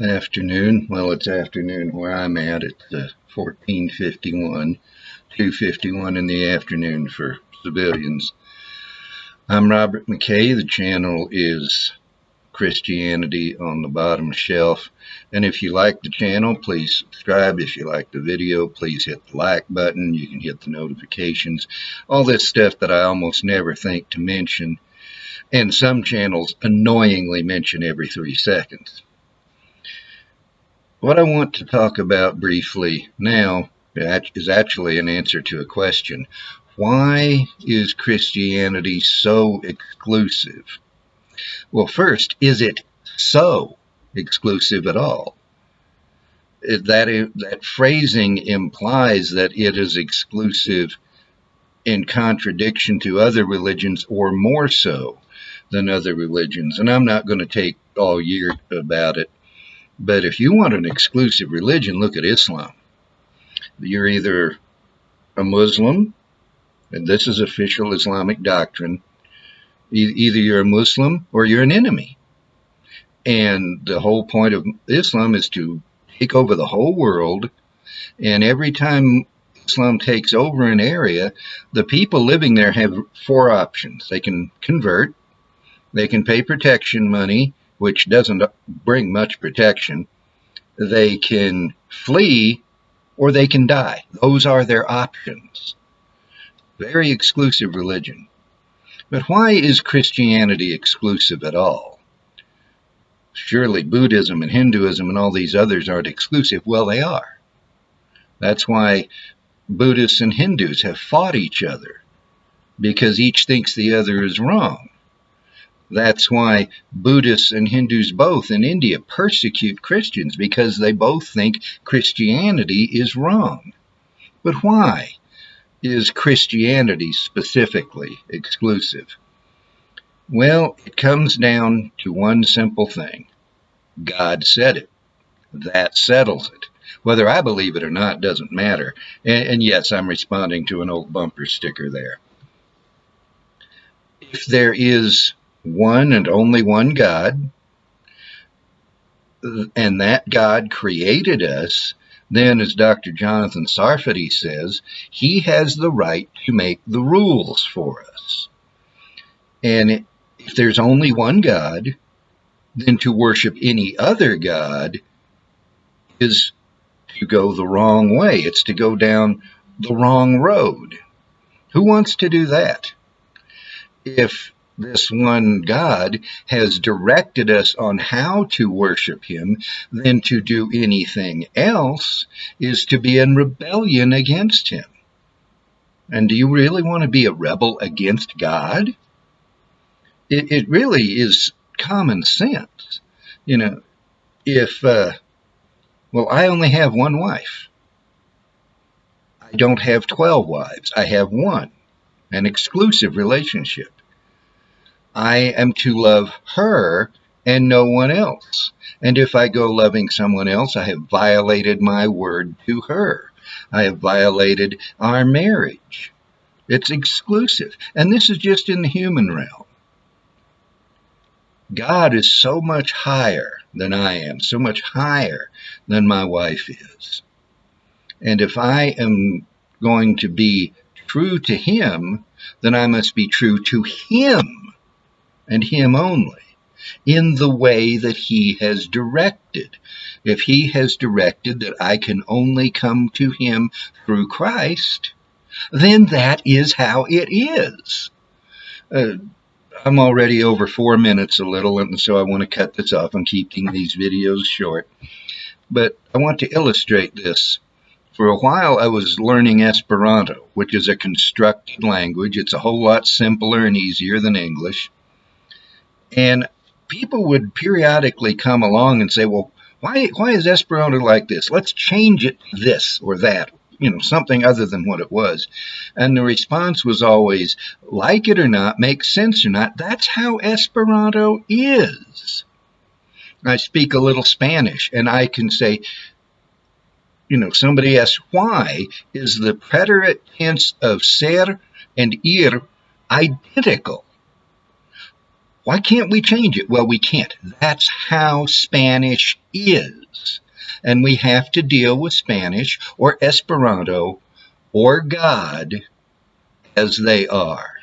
Afternoon. Well, it's afternoon where I'm at. It's 14:51, 2:51 in the afternoon for civilians. I'm Robert McKay. The channel is Christianity on the Bottom Shelf. And if you like the channel, please subscribe. If you like the video, please hit the like button. You can hit the notifications. All this stuff that I almost never think to mention. And some channels annoyingly mention every 3 seconds. What I want to talk about briefly now is actually an answer to a question. Why is Christianity so exclusive? Well, first, is it so exclusive at all? That phrasing implies that it is exclusive in contradiction to other religions, or more so than other religions. And I'm not going to take all year about it. But if you want an exclusive religion, look at Islam. You're either a Muslim, and this is official Islamic doctrine, either you're a Muslim or you're an enemy. And the whole point of Islam is to take over the whole world. And every time Islam takes over an area, the people living there have 4 options. They can convert, they can pay protection money, which doesn't bring much protection. They can flee, or they can die. Those are their options. Very exclusive religion. But why is Christianity exclusive at all? Surely Buddhism and Hinduism and all these others aren't exclusive. Well, they are. That's why Buddhists and Hindus have fought each other, because each thinks the other is wrong. That's why Buddhists and Hindus both in India persecute Christians, because they both think Christianity is wrong. But why is Christianity specifically exclusive? Well, it comes down to one simple thing. God said it. That settles it. Whether I believe it or not doesn't matter. And yes, I'm responding to an old bumper sticker there. If there is one and only one God, and that God created us, then, as Dr. Jonathan Sarfati says, he has the right to make the rules for us. And if there's only one God, then to worship any other God is to go the wrong way. It's to go down the wrong road. Who wants to do that? If this one God has directed us on how to worship him, then to do anything else is to be in rebellion against him. And do you really want to be a rebel against God? It really is common sense. You know, if, I only have one wife. I don't have 12 wives. I have one, an exclusive relationship. I am to love her and no one else. And if I go loving someone else, I have violated my word to her. I have violated our marriage. It's exclusive. And this is just in the human realm. God is so much higher than I am, so much higher than my wife is. And if I am going to be true to him, then I must be true to him and him only, in the way that he has directed. If he has directed that I can only come to him through Christ, then that is how it is. I'm already over 4 minutes a little, and so I want to cut this off. I'm keeping these videos short. But I want to illustrate this. For a while, I was learning Esperanto, which is a constructed language. It's a whole lot simpler and easier than English. And people would periodically come along and say, well, why is Esperanto like this? Let's change it to this or that, something other than what it was. And the response was always, like it or not, make sense or not, that's how Esperanto is. I speak a little Spanish, and I can say, somebody asks, why is the preterite tense of ser and ir identical? Why can't we change it? Well, we can't. That's how Spanish is. And we have to deal with Spanish or Esperanto or God as they are.